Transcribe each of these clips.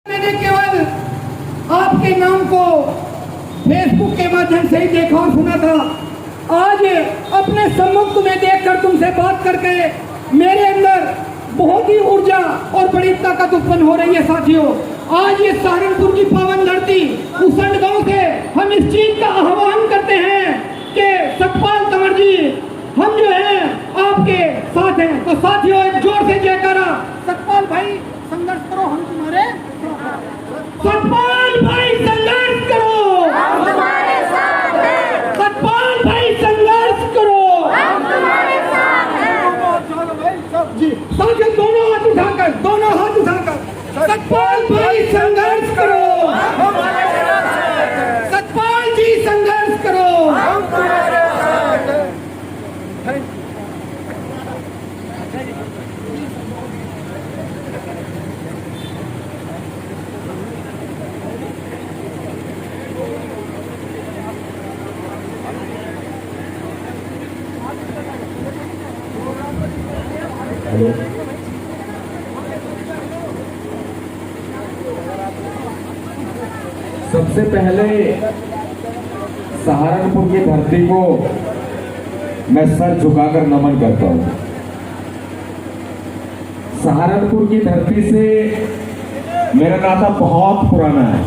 मैंने केवल आपके नाम को फेसबुक के माध्यम से ही देखा और सुना था। आज अपने सम्मुख तुम्हें देखकर तुमसे बात करके मेरे अंदर बहुत ही ऊर्जा और बड़ी ताकत उत्पन्न हो रही है। साथियों, आज ये सहारनपुर की पावन धरती उसंड गांव से हम इस चीज का आह्वान करते हैं कि सतपाल तंवर जी हम जो है आपके साथ हैं। तो साथियों, एक जोर से जयकारा। सतपाल भाई संघर्ष करो, हम तुम्हारे सतपाल भाई संघर्ष करो, हम तुम्हारे साथ हैं। सतपाल भाई संघर्ष करो, हम तुम्हारे साथ हैं। जी साथियों, दोनों हाथ उठाकर सतपाल भाई संघर्ष करो, हम तुम्हारे साथ हैं। सतपाल जी संघर्ष करो, हम तुम्हारे साथ हैं। सबसे पहले सहारनपुर की धरती को मैं सर झुकाकर नमन करता हूं। सहारनपुर की धरती से मेरा नाता बहुत पुराना है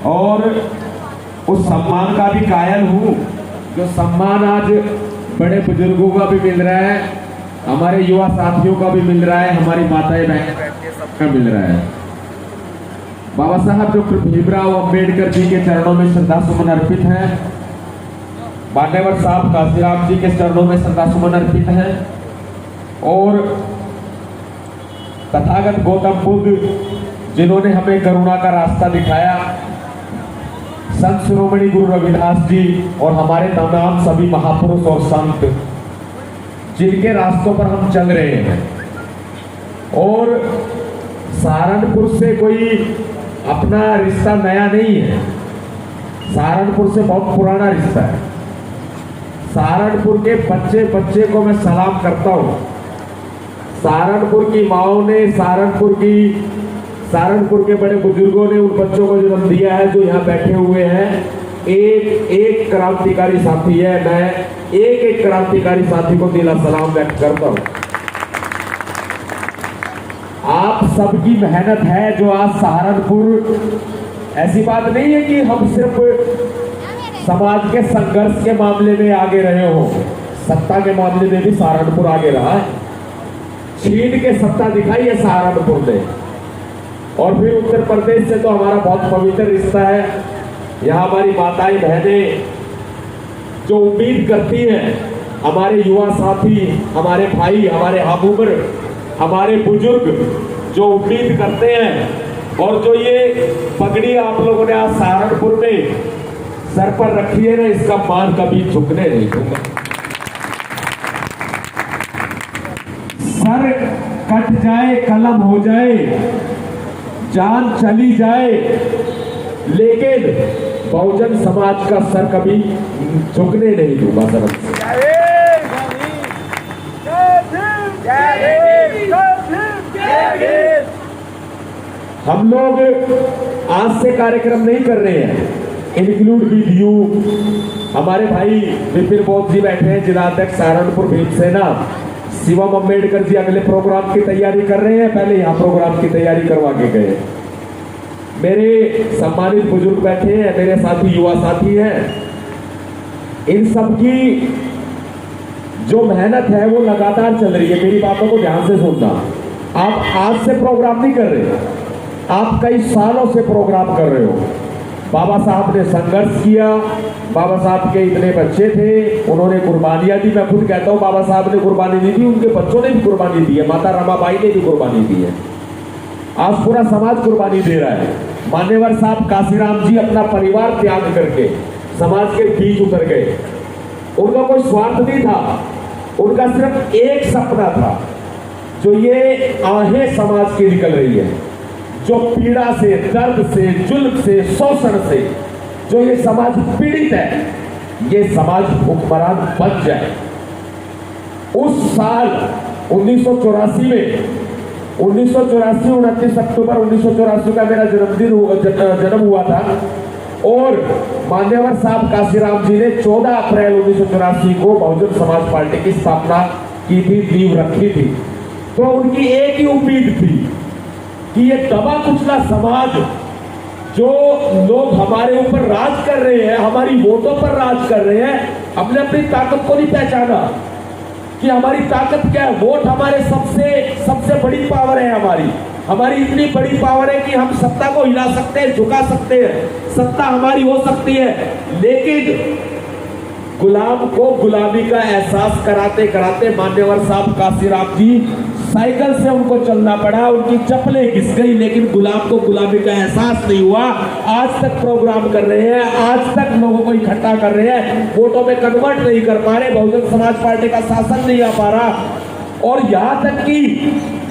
और उस सम्मान का भी कायल हूं जो सम्मान आज बड़े बुजुर्गों का भी मिल रहा है, हमारे युवा साथियों का भी मिल रहा है, हमारी माताएं बहनें सबका मिल रहा है। बाबा साहब डॉक्टर भीमराव अंबेडकर जी के चरणों में श्रद्धा सुमन अर्पित है। मान्यवर साहब काशीराम जी के चरणों में श्रद्धा सुमन अर्पित है और तथागत गौतम बुद्ध जिन्होंने हमें करुणा का रास्ता दिखाया, संत शिरोमणि गुरु रविदास जी और हमारे तमाम सभी महापुरुष और संत जिनके रास्तों पर हम चल रहे हैं। और सहारनपुर से कोई अपना रिश्ता नया नहीं है, सहारनपुर से बहुत पुराना रिश्ता है। सहारनपुर के बच्चे बच्चे को मैं सलाम करता हूँ। सहारनपुर की माओ ने, सहारनपुर के बड़े बुजुर्गों ने उन बच्चों को जन्म दिया है जो यहाँ बैठे हुए हैं। एक एक क्रांतिकारी साथी है, मैं एक एक क्रांतिकारी साथी को दिला सलाम व्यक्त करता हूँ। आप सबकी मेहनत है जो आज सहारनपुर, ऐसी बात नहीं है कि हम सिर्फ समाज के संघर्ष के मामले में आगे रहे हो, सत्ता के मामले में भी सहारनपुर आगे रहा है। छीन के सत्ता दिखाई है सहारनपुर ने। और फिर उत्तर प्रदेश से तो हमारा बहुत पवित्र रिश्ता है। यहाँ हमारी माताएं बहनें जो उम्मीद करती हैं, हमारे युवा साथी, हमारे भाई, हमारे हम उम्र, हमारे बुजुर्ग जो उम्मीद करते हैं और जो ये पगड़ी आप लोगों ने आज सहारनपुर में सर पर रखी है ना, इसका मान कभी झुकने नहीं दूंगा। सर कट जाए, कलम हो जाए, जान चली जाए, लेकिन बहुजन समाज का सर कभी झुकने नहीं दूंगा। सर हम लोग आज से कार्यक्रम नहीं कर रहे हैं, इंक्लूड विद यू। हमारे भाई विपिन बोध जी बैठे हैं, जिलाध्यक्ष सहारनपुर भीमसेना। शिवम अंबेडकर जी अगले प्रोग्राम की तैयारी कर रहे हैं, पहले यहाँ प्रोग्राम की तैयारी करवा के गए। मेरे सम्मानित बुजुर्ग बैठे हैं, मेरे साथी युवा साथी हैं। इन सब की जो मेहनत है वो लगातार चल रही है। मेरी बातों को ध्यान से सुनना। आप आज से प्रोग्राम नहीं कर रहे, आप कई सालों से प्रोग्राम कर रहे हो। बाबा साहब ने संघर्ष किया, बाबा साहब के इतने बच्चे थे, उन्होंने कुर्बानियां दी। मैं खुद कहता हूँ बाबा साहब ने कुर्बानी दी थी, उनके बच्चों ने भी कुर्बानी दी है, माता रमाबाई ने भी कुर्बानी दी है। आज पूरा समाज कुर्बानी दे रहा है। मान्यवर साहब काशीराम जी अपना परिवार त्याग करके समाज के बीच उतर गए। उनका कोई स्वार्थ नहीं था, उनका सिर्फ एक सपना था, जो ये आहें समाज की निकल रही है, जो पीड़ा से, दर्द से, जुल्म से, शोषण से जो ये समाज पीड़ित है, ये समाज हुक्मरान बन जाए। उस साल 1984 में 1984 29 अक्टूबर 1984 का मेरा जन्म हुआ था और मान्यवर साहब काशीराम जी ने 14 अप्रैल 1984 को बहुजन समाज पार्टी की स्थापना की थी, नींव रखी थी। तो उनकी एक ही उम्मीद थी कि ये दबा कुचला समाज, जो लोग हमारे ऊपर राज कर रहे हैं, हमारी वोटों पर राज कर रहे हैं, हमने अपनी ताकत को नहीं पहचाना कि हमारी ताकत क्या है। वोट हमारे सबसे बड़ी पावर है। हमारी इतनी बड़ी पावर है कि हम सत्ता को हिला सकते हैं, झुका सकते हैं, सत्ता हमारी हो सकती है। लेकिन गुलाम को गुलामी का एहसास कराते कराते मान्यवर साहब काशीराम जी साइकिल से उनको चलना पड़ा, उनकी चप्पलें घिस गई, लेकिन गुलाम को गुलामी का एहसास नहीं हुआ। आज तक प्रोग्राम कर रहे हैं, आज तक लोगों को इकट्ठा कर रहे हैं, वोटों में कन्वर्ट नहीं कर पा रहे, बहुजन समाज पार्टी का शासन नहीं आ पा रहा। और यहाँ तक कि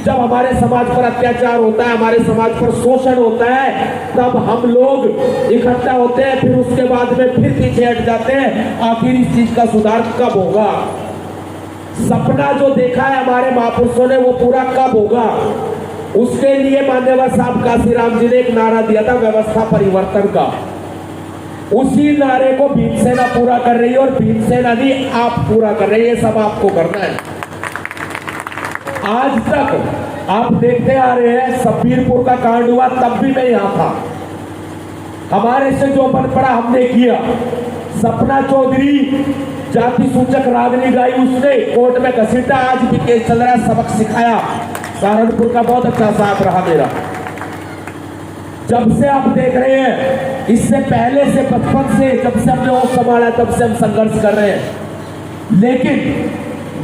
जब हमारे समाज पर अत्याचार होता है, हमारे समाज पर शोषण होता है, तब हम लोग इकट्ठा होते हैं, फिर उसके बाद में फिर पीछे हट जाते हैं। आखिर इस चीज का सुधार कब होगा? सपना जो देखा है हमारे महापुरुषों ने, वो पूरा कब होगा? उसके लिए मान्यवर साहब काशीराम जी ने एक नारा दिया था, व्यवस्था परिवर्तन का। उसी नारे को भीमसेना पूरा कर रही है, और भीमसेना नहीं, आप पूरा कर रहे हैं। ये सब आपको करना है। आज तक आप देखते आ रहे हैं, सब्बीरपुर का कांड हुआ तब भी मैं यहां था। हमारे से जो बन पड़ा हमने किया। सपना चौधरी जाति सूचक रागनी गाई, उसने कोर्ट में घसीटा, आज भी केस चल रहा है, सबक सिखाया। सहारनपुर का बहुत अच्छा साथ रहा मेरा। जब से आप देख रहे हैं, इससे पहले से बचपन से जब से हमने वो संभाला, तब से हम संघर्ष कर रहे हैं। लेकिन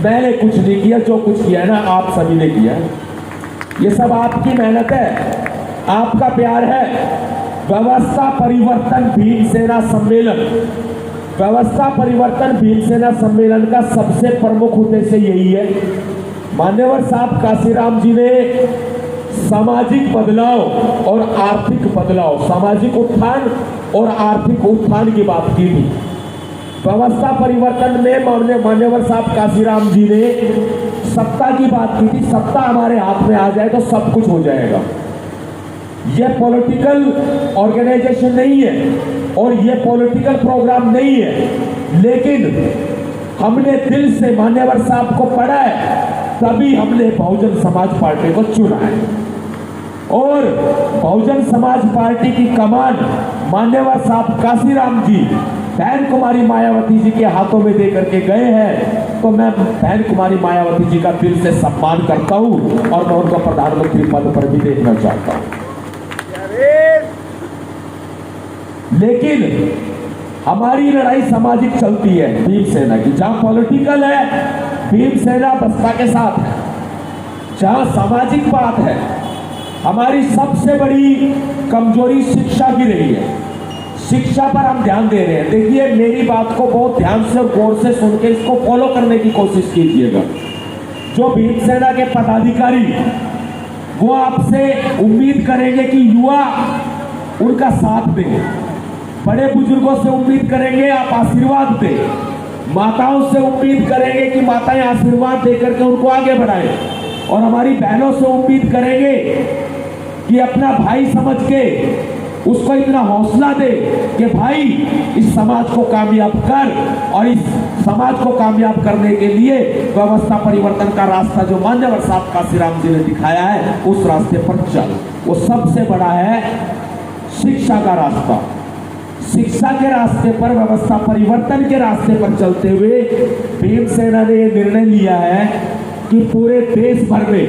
मैंने कुछ नहीं किया, जो कुछ किया है ना आप सभी ने किया है। ये सब आपकी मेहनत है, आपका प्यार है। व्यवस्था परिवर्तन भीमसेना सम्मेलन, व्यवस्था परिवर्तन भीमसेना सम्मेलन का सबसे प्रमुख उद्देश्य यही है। मान्यवर साहब काशीराम जी ने सामाजिक बदलाव और आर्थिक बदलाव, सामाजिक उत्थान और आर्थिक उत्थान की बात की थी। व्यवस्था परिवर्तन में मान्यवर साहब काशीराम जी ने सत्ता की बात की थी। सत्ता हमारे हाथ में आ जाए तो सब कुछ हो जाएगा। यह पॉलिटिकल ऑर्गेनाइजेशन नहीं है और यह पॉलिटिकल प्रोग्राम नहीं है, लेकिन हमने दिल से मान्यवर साहब को पढ़ा है, तभी हमने बहुजन समाज पार्टी को चुना है। और बहुजन समाज पार्टी की कमान मान्यवर साहब काशीराम जी बहन कुमारी मायावती जी के हाथों में दे करके गए हैं। तो मैं बहन कुमारी मायावती जी का दिल से सम्मान करता हूं और मैं उनको प्रधानमंत्री पद पर भी देखना चाहता हूं। लेकिन हमारी लड़ाई सामाजिक चलती है भीमसेना की। जहां पॉलिटिकल है, भीमसेना बसपा के साथ है। जहां सामाजिक बात है, हमारी सबसे बड़ी कमजोरी शिक्षा की रही है। शिक्षा पर हम ध्यान दे रहे हैं। देखिए, मेरी बात को बहुत ध्यान से और गौर से सुन के इसको फॉलो करने की कोशिश कीजिएगा। जो भीमसेना के पदाधिकारी, वो आपसे उम्मीद करेंगे कि युवा उनका साथ दें। बड़े बुजुर्गों से उम्मीद करेंगे आप आशीर्वाद दें। माताओं से उम्मीद करेंगे कि माताएं आशीर्वाद देकर के उनको आगे बढ़ाएं। और हमारी बहनों से उम्मीद करेंगे कि अपना भाई समझ के उसको इतना हौसला दे कि भाई इस समाज को कामयाब कर, और इस समाज को कामयाब करने के लिए व्यवस्था परिवर्तन का रास्ता जो मान्यवर साहब काशीराम जी ने दिखाया है, उस रास्ते पर चल। वो सबसे बड़ा है शिक्षा का रास्ता। शिक्षा के रास्ते पर, व्यवस्था परिवर्तन के रास्ते पर चलते हुए भीमसेना ने यह निर्णय लिया है कि पूरे देश भर में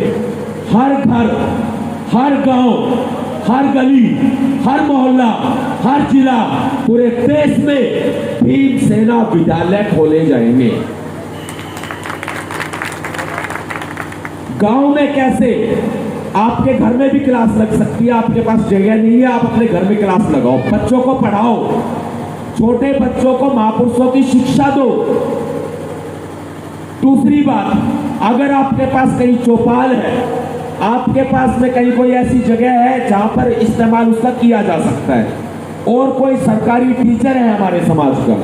हर घर, हर गांव, हर गली, हर मोहल्ला, हर जिला, पूरे देश में भीमसेना विद्यालय खोले जाएंगे। गांव में कैसे? आपके घर में भी क्लास लग सकती है। आपके पास जगह नहीं है, आप अपने घर में क्लास लगाओ, बच्चों को पढ़ाओ, छोटे बच्चों को महापुरुषों की शिक्षा दो। दूसरी बात, अगर आपके पास कहीं चौपाल है, आपके पास में कहीं कोई ऐसी जगह है जहां पर इस्तेमाल उसका किया जा सकता है, और कोई सरकारी टीचर है हमारे समाज का,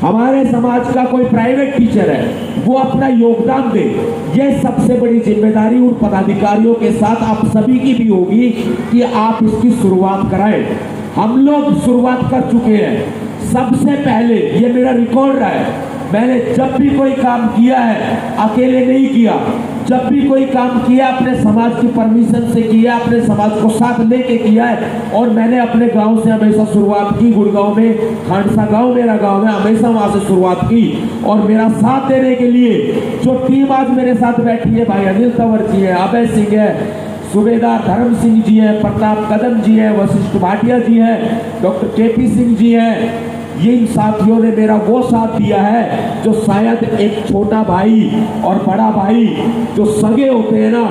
हमारे समाज का कोई प्राइवेट टीचर है वो अपना योगदान दे। ये सबसे बड़ी जिम्मेदारी उन पदाधिकारियों के साथ आप सभी की भी होगी कि आप इसकी शुरुआत कराएं। हम लोग शुरुआत कर चुके हैं। सबसे पहले ये मेरा रिकॉर्ड रहा है, मैंने जब भी कोई काम किया है अकेले नहीं किया, जब भी कोई काम किया अपने समाज की परमिशन से किया, अपने समाज को साथ लेके किया है। और मैंने अपने गांव से हमेशा शुरुआत की, गुड़गांव में, खांडसा गांव मेरा गांव है, हमेशा वहां से शुरुआत की। और मेरा साथ देने के लिए जो टीम आज मेरे साथ बैठी है, भाई अनिल तंवर जी है, अभय सिंह है, सूबेदार धर्म सिंह जी हैं, प्रताप कदम जी हैं, वशिष्ठ भाटिया जी हैं, डॉक्टर केपी सिंह जी हैं, इन साथियों ने मेरा वो साथ दिया है जो शायद एक छोटा भाई और बड़ा भाई जो सगे होते हैं ना,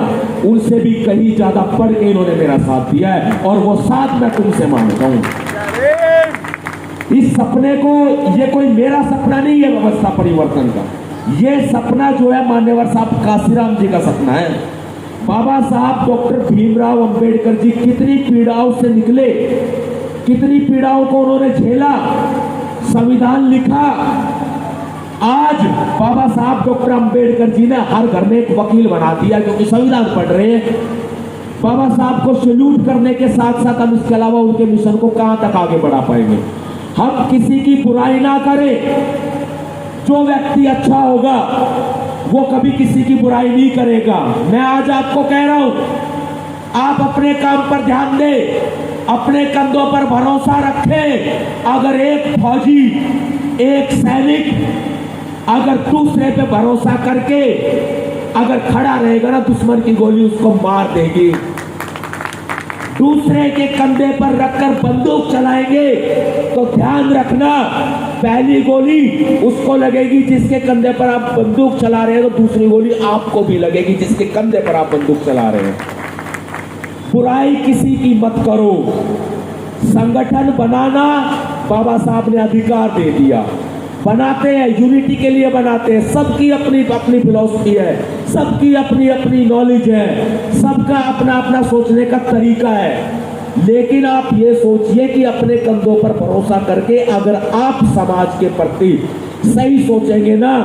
उनसे भी कहीं ज्यादा बढ़ के इन्होंने मेरा साथ दिया है। और वो साथ मैं तुमसे मांगता हूं। इस सपने को, ये कोई मेरा सपना नहीं है व्यवस्था परिवर्तन का, ये सपना जो है मान्यवर साहब काशीराम जी का सपना है। बाबा साहब डॉक्टर भीमराव अंबेडकर जी कितनी पीड़ाओं से निकले, कितनी पीड़ाओं को उन्होंने झेला, संविधान लिखा। आज बाबा साहब डॉक्टर अंबेडकर जी ने हर घर में एक वकील बना दिया क्योंकि संविधान पढ़ रहे हैं। बाबा साहब को सैल्यूट करने के साथ साथ हम इसके अलावा उनके मिशन को कहां तक आगे बढ़ा पाएंगे। हम किसी की बुराई ना करें, जो व्यक्ति अच्छा होगा वो कभी किसी की बुराई नहीं करेगा। मैं आज आपको कह रहा हूं, आप अपने काम पर ध्यान दें, अपने कंधों पर भरोसा रखें। अगर एक फौजी, एक सैनिक अगर दूसरे पे भरोसा करके अगर खड़ा रहेगा ना, दुश्मन की गोली उसको मार देगी। दूसरे के कंधे पर रखकर बंदूक चलाएंगे तो ध्यान रखना, पहली गोली उसको लगेगी जिसके कंधे पर आप बंदूक चला रहे हैं, तो दूसरी गोली आपको भी लगेगी जिसके कंधे पर आप बंदूक चला रहे हैं। बुराई किसी की मत करो। संगठन बनाना बाबा साहब ने अधिकार दे दिया, बनाते हैं, यूनिटी के लिए बनाते हैं। सबकी अपनी अपनी फिलॉसफी है, सबकी अपनी अपनी नॉलेज है, सबका अपना अपना सोचने का तरीका है। लेकिन आप ये सोचिए कि अपने कंधों पर भरोसा करके अगर आप समाज के प्रति सही सोचेंगे ना,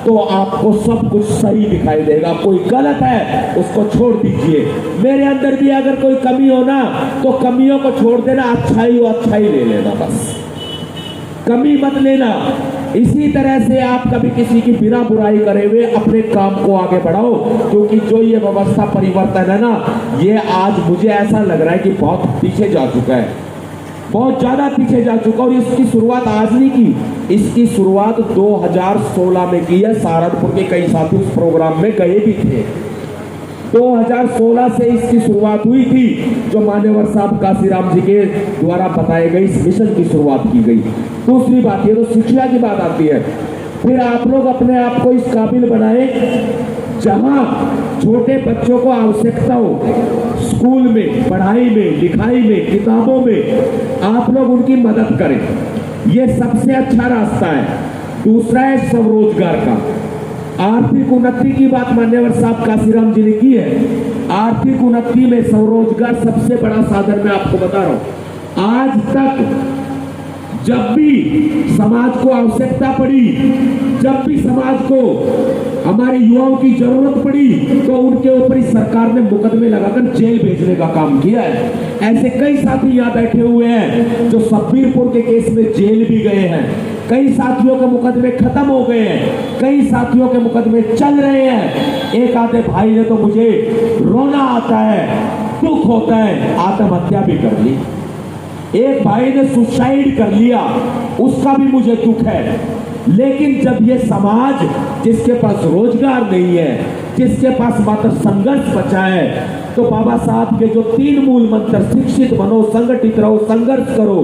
तो आपको सब कुछ सही दिखाई देगा। कोई गलत है उसको छोड़ दीजिए। मेरे अंदर भी अगर कोई कमी हो ना, तो कमियों को छोड़ देना, अच्छाई हो अच्छाई ले लेना, बस कमी मत लेना। इसी तरह से आप कभी किसी की बिना बुराई करे हुए अपने काम को आगे बढ़ाओ, क्योंकि जो ये व्यवस्था परिवर्तन है ना, ये आज मुझे ऐसा लग रहा है कि बहुत पीछे जा चुका है, बहुत ज्यादा पीछे जा चुका। और इसकी शुरुआत आज नहीं की, इसकी शुरुआत 2016 में की है। सहारनपुर के कई साथी उस प्रोग्राम में गए भी थे। 2016 से इसकी शुरुआत हुई थी, जो मान्यवर साहब काशीराम जी के द्वारा बताए गए इस मिशन की शुरुआत की गई। दूसरी बात, ये तो शिक्षा की बात आती है। फिर आप लोग अपने आप को इस काबिल बनाए जहां छोटे बच्चों को आवश्यकता हो, स्कूल में, पढ़ाई में, लिखाई में, किताबों में आप लोग उनकी मदद करें। ये सबसे अच्छा रास्ता है। दूसरा है स्वरोजगार का, आर्थिक उन्नति की बात मान्यवर साहब काशीराम जी ने की है। आर्थिक उन्नति में स्वरोजगार सबसे बड़ा साधन मैं आपको बता रहा हूं। आज तक जब भी समाज को आवश्यकता पड़ी, जब भी समाज को हमारे युवाओं की जरूरत पड़ी, तो उनके ऊपर इस सरकार ने मुकदमे लगाकर जेल भेजने का काम किया है। ऐसे कई साथी यहाँ बैठे हुए हैं जो सब्बीरपुर के केस में जेल भी गए हैं। कई साथियों के मुकदमे खत्म हो गए हैं, कई साथियों के मुकदमे चल रहे हैं। एक आधे भाई ने तो मुझे रोना आता है, दुख होता है, आत्महत्या भी कर ली। एक भाई ने सुसाइड कर लिया, उसका भी मुझे दुख है। लेकिन जब ये समाज जिसके पास रोजगार नहीं है, जिसके पास मात्र संघर्ष बचा है, तो बाबा साहब के जो 3 मूल मंत्र, शिक्षित बनो, संगठित रहो, संघर्ष करो,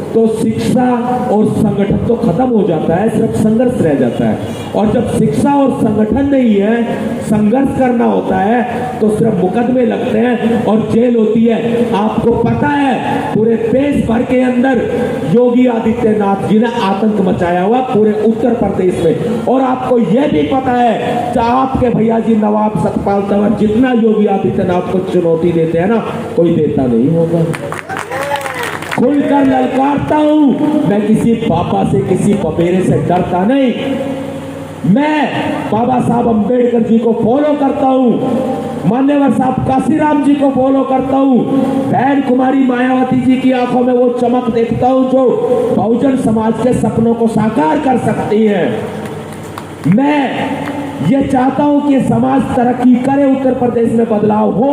तो शिक्षा और संगठन तो खत्म हो जाता है, सिर्फ संघर्ष रह जाता है। और जब शिक्षा और संगठन नहीं है, संघर्ष करना होता है, तो सिर्फ मुकदमे लगते हैं और जेल होती है। आपको पता है पूरे देश भर के अंदर योगी आदित्यनाथ जी ने आतंक मचाया हुआ पूरे उत्तर प्रदेश में। और आपको यह भी पता है कि आपके भैया जी नवाब सतपाल तंवर जितना योगी आदित्यनाथ को चुनौती देते हैं ना, कोई देता नहीं होगा। खुलकर ललकारता हूं। मैं किसी पापा से, किसी पपेरे से डरता नहीं। मैं बाबा साहब अंबेडकर जी को फॉलो करता हूं, मान्यवर साहब काशीराम जी को फॉलो करता हूं, बहन कुमारी मायावती जी की आंखों में वो चमक देखता हूं जो बहुजन समाज के सपनों को साकार कर सकती है। मैं ये चाहता हूं कि समाज तरक्की करे, उत्तर प्रदेश में बदलाव हो,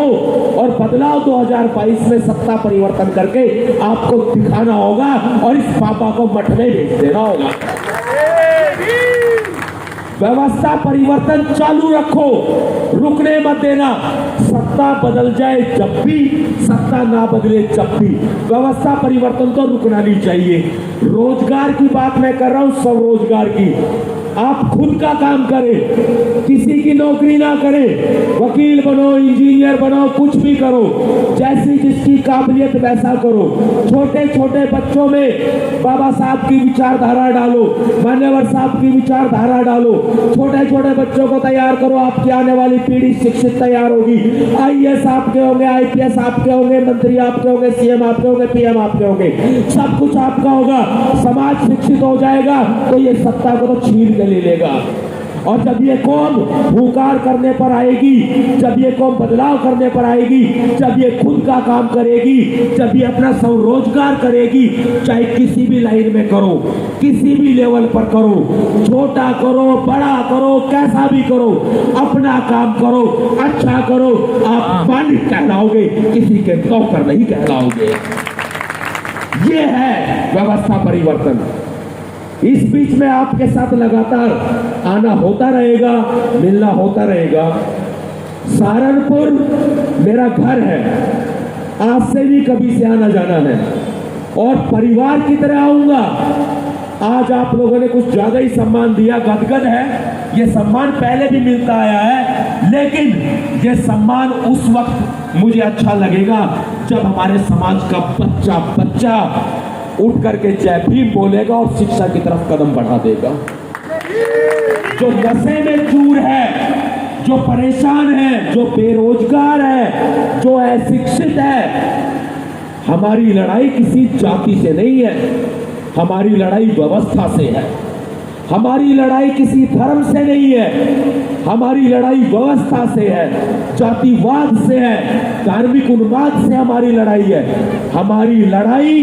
और बदलाव 2022 में सत्ता परिवर्तन करके आपको दिखाना होगा और इस पापा को मठ में भेज देना होगा। व्यवस्था परिवर्तन चालू रखो, रुकने मत देना। सत्ता बदल जाए जब भी, सत्ता ना बदले जब भी, व्यवस्था परिवर्तन तो रुकना नहीं चाहिए। रोजगार की बात मैं कर रहा हूं, स्वरोजगार की। आप खुद का काम करें, किसी की नौकरी ना करें, वकील बनो, इंजीनियर बनो, कुछ भी करो, जैसी जिसकी काबिलियत वैसा करो। छोटे छोटे बच्चों में बाबा साहब की विचारधारा डालो, मान्यवर साहब की विचारधारा डालो। छोटे छोटे बच्चों को तैयार करो, आपकी आने वाली पीढ़ी शिक्षित तैयार होगी। IAS आपके होंगे, IPS आपके होंगे, मंत्री आपके होंगे, CM आपके होंगे, PM आपके होंगे, सब कुछ आपका होगा। समाज शिक्षित हो जाएगा तो ये सत्ता को तो छीन के ले लेगा। और जब ये कौम हुंकार करने पर आएगी, जब ये कौम बदलाव करने पर आएगी, जब ये खुद का काम करेगी, जब ये अपना स्वरोजगार करेगी, चाहे किसी भी लाइन में करो, किसी भी लेवल पर करो, छोटा करो, बड़ा करो, कैसा भी करो, अपना काम करो, अच्छा करो, आप मालिक कहलाओगे, किसी के नौकर नहीं कहलाओगे। ये है व्यवस्था परिवर्तन। इस बीच में आपके साथ लगातार आना होता रहेगा, मिलना होता रहेगा। सहारनपुर मेरा घर है, आज से भी कभी से आना जाना है और परिवार की तरह आऊंगा। आज आप लोगों ने कुछ ज्यादा ही सम्मान दिया, गदगद है। ये सम्मान पहले भी मिलता आया है, लेकिन ये सम्मान उस वक्त मुझे अच्छा लगेगा जब हमारे समाज का बच्चा बच्चा उठ करके जय भीम बोलेगा और शिक्षा की तरफ कदम बढ़ा देगा। जो नशे में चूर है, जो परेशान है, जो बेरोजगार है, जो अशिक्षित है, हमारी लड़ाई किसी जाति से नहीं है, हमारी लड़ाई व्यवस्था से है। हमारी लड़ाई किसी धर्म से नहीं है, हमारी लड़ाई व्यवस्था से है, जातिवाद से है, धार्मिक उन्माद से हमारी लड़ाई है। हमारी लड़ाई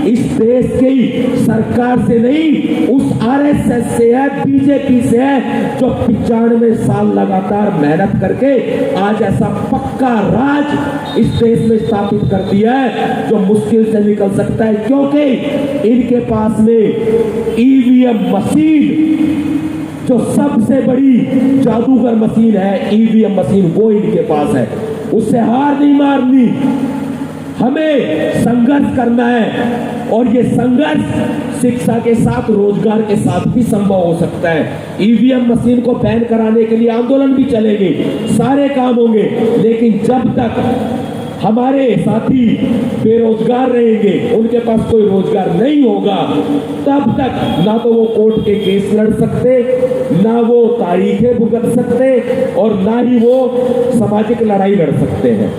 इस देश की सरकार से नहीं, उस RSS से है, BJP से है, जो 95 साल लगातार मेहनत करके आज ऐसा पक्का राज इस देश में स्थापित कर दिया है जो मुश्किल से निकल सकता है, क्योंकि इनके पास में EVM मशीन, जो सबसे बड़ी जादूगर मशीन है, EVM मशीन, वो इनके पास है। उससे हार नहीं मारनी, हमें संघर्ष करना है और ये संघर्ष शिक्षा के साथ, रोजगार के साथ भी संभव हो सकता है। EVM मशीन को बैन कराने के लिए आंदोलन भी चलेंगे, सारे काम होंगे, लेकिन जब तक हमारे साथी बेरोजगार रहेंगे, उनके पास कोई रोजगार नहीं होगा, तब तक ना तो वो कोर्ट के केस लड़ सकते, ना वो तारीखें भुगत सकते, और ना ही वो सामाजिक लड़ाई लड़ सकते हैं।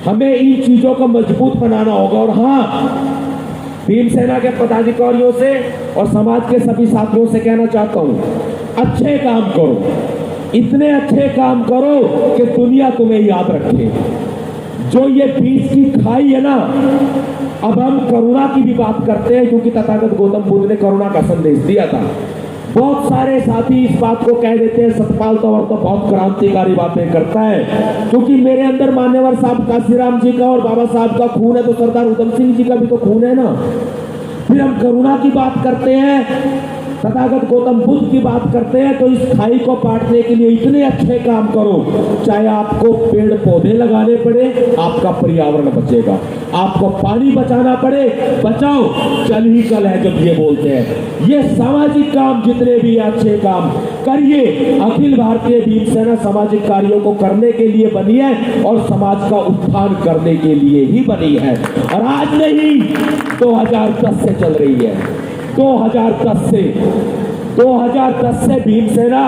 हमें इन चीजों को मजबूत बनाना होगा। और हाँ, भीमसेना के पदाधिकारियों से और समाज के सभी साथियों से कहना चाहता हूं, अच्छे काम करो, इतने अच्छे काम करो कि दुनिया तुम्हें याद रखे। जो ये बीच की खाई है ना, अब हम करुणा की भी बात करते हैं, क्योंकि तथागत गौतम बुद्ध ने करुणा का संदेश दिया था। बहुत सारे साथी इस बात को कह देते हैं, सतपाल तंवर तो बहुत क्रांतिकारी बातें करता है, क्योंकि मेरे अंदर मान्यवर साहब काशीराम जी का और बाबा साहब का खून है, तो सरदार उधम सिंह जी का भी तो खून है ना। फिर हम करुणा की बात करते हैं, तथागत गौतम बुद्ध की बात करते हैं, तो इस खाई को पाटने के लिए इतने अच्छे काम करो, चाहे आपको पेड़ पौधे लगाने पड़े, आपका पर्यावरण बचेगा, आपको पानी बचाना पड़े, बचाओ, जल ही कल है जब ये बोलते हैं। ये सामाजिक काम जितने भी अच्छे काम करिए, अखिल भारतीय भीमसेना सामाजिक कार्यों को करने के लिए बनी है और समाज का उत्थान करने के लिए ही बनी है, और आज नहीं 2010 से चल रही है। 2010 से 2010 से भीमसेना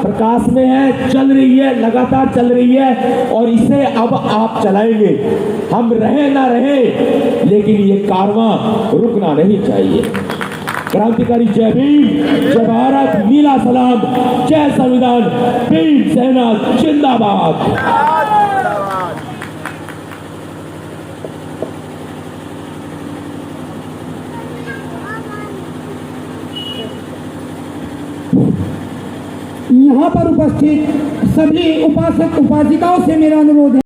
प्रकाश में है, चल रही है, लगातार चल रही है और इसे अब आप चलाएंगे। हम रहे ना रहे, लेकिन ये कारवां रुकना नहीं चाहिए। क्रांतिकारी जय भीम, जय भारत, नीला सलाम, जय संविधान, भीमसेना जिंदाबाद। यहाँ पर उपस्थित सभी उपासक उपासिकाओं से मेरा अनुरोध है